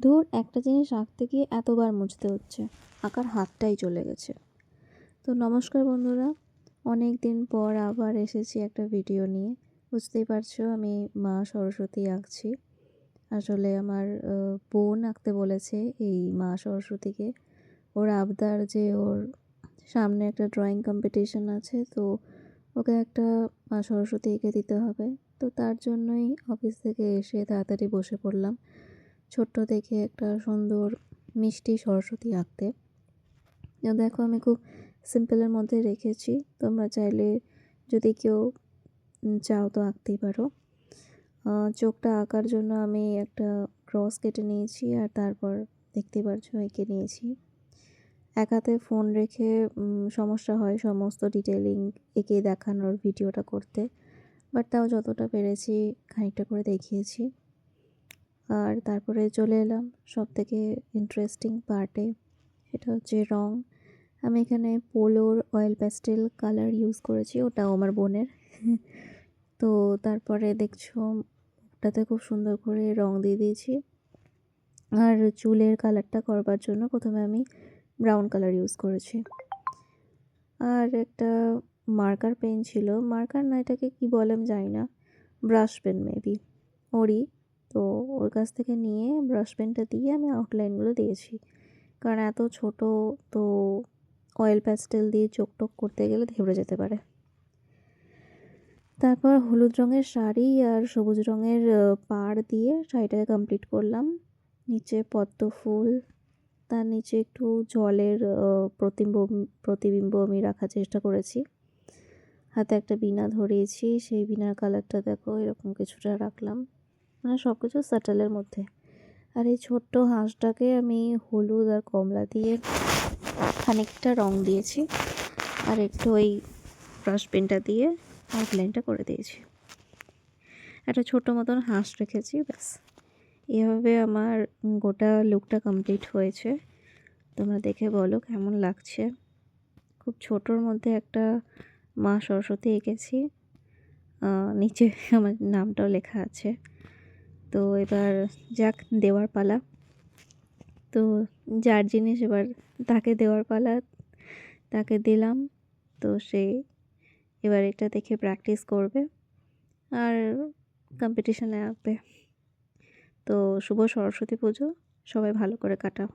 ধুর, একটা জিনিস আঁকতে গিয়ে এতবার মুছতে হচ্ছে, আঁকার হাতটাই চলে গেছে। তো নমস্কার বন্ধুরা, অনেক দিন পর আবার এসেছি একটা ভিডিও নিয়ে। বুঝতেই পারছো আমি মা সরস্বতী আঁকছি। আসলে আমার বোন আঁকতে বলেছে এই মা সরস্বতীকে। ওর আবদার যে ওর সামনে একটা ড্রয়িং কম্পিটিশন আছে, তো ওকে একটা মা সরস্বতী এঁকে দিতে হবে। তো তার জন্যই অফিস থেকে এসে তাড়াতাড়ি বসে পড়লাম ছোট্ট দেখে একটা সুন্দর মিষ্টি সরস্বতী আঁকতে। দেখো আমি খুব সিম্পলের মধ্যে রেখেছি, তোমরা চাইলে যদি কেউ চাও তো আঁকতেই পারো। চোখটা আঁকার জন্য আমি একটা ক্রস কেটে নিয়েছি, আর তারপর দেখতেই পারছো এঁকে নিয়েছি। এক হাতে ফোন রেখে সমস্যা হয় সমস্ত ডিটেলিং এঁকে দেখানোর ভিডিওটা করতে, বাট তাও যতটা পেরেছি খানিকটা করে দেখিয়েছি। আর তারপরে চলে এলাম সবথেকে ইন্টারেস্টিং পার্টে, সেটা হচ্ছে রং। আমি এখানে পোলোর অয়েল প্যাস্টেল কালার ইউজ করেছি, ওটাও আমার বোনের। তো তারপরে দেখছো ওটাতে খুব সুন্দর করে রং দিয়ে দিয়েছি। আর চুলের কালারটা করবার জন্য প্রথমে আমি ব্রাউন কালার ইউজ করেছি। আর একটা মার্কার পেন ছিল, মার্কার না এটাকে কি বলে আমি জানি না, ব্রাশ পেন মেবি ওরই। তো ওর কাছ থেকে নিয়ে ব্রাশ পেনটা দিয়ে আমি আউটলাইনগুলো দিয়েছি, কারণ এত ছোট তো অয়েল প্যাস্টেল দিয়ে চোখ টোক করতে গেলে ধেবড়ে যেতে পারে। তারপর হলুদ রঙের শাড়ি আর সবুজ রঙের পাড় দিয়ে শাড়িটাকে কমপ্লিট করলাম। নিচে পদ্ম ফুল, তার নিচে একটু জলের প্রতিবিম্ব আমি রাখার চেষ্টা করেছি। হাতে একটা বীণা ধরিয়েছি, সেই বীণার কালারটা দেখো এরকম কিছুটা রাখলাম, মানে সব কিছু স্যাটেলের মধ্যে। আর এই ছোট্ট হাঁসটাকে আমি হলুদ আর কমলা দিয়ে খানিকটা রং দিয়েছি, আর একটু ওই ব্রাশ পেনটা দিয়ে আউটলাইনটা করে দিয়েছি। একটা ছোটো মতন হাঁস রেখেছি, ব্যাস। এভাবে আমার গোটা লুকটা কমপ্লিট হয়েছে। তোমরা দেখে বলো কেমন লাগছে। খুব ছোটোর মধ্যে একটা মা সরস্বতী এঁকেছি, নিচে আমার নামটাও লেখা আছে। তো এবার যাক, দেওয়ার পালা। তো যার জিনিস এবার তাকে দেওয়ার পালা, তাকে দিলাম। তো সে এবার এটা দেখে প্র্যাকটিস করবে আর কম্পিটিশনে আঁকবে। তো শুভ সরস্বতী পুজো, সবাই ভালো করে কাটাও।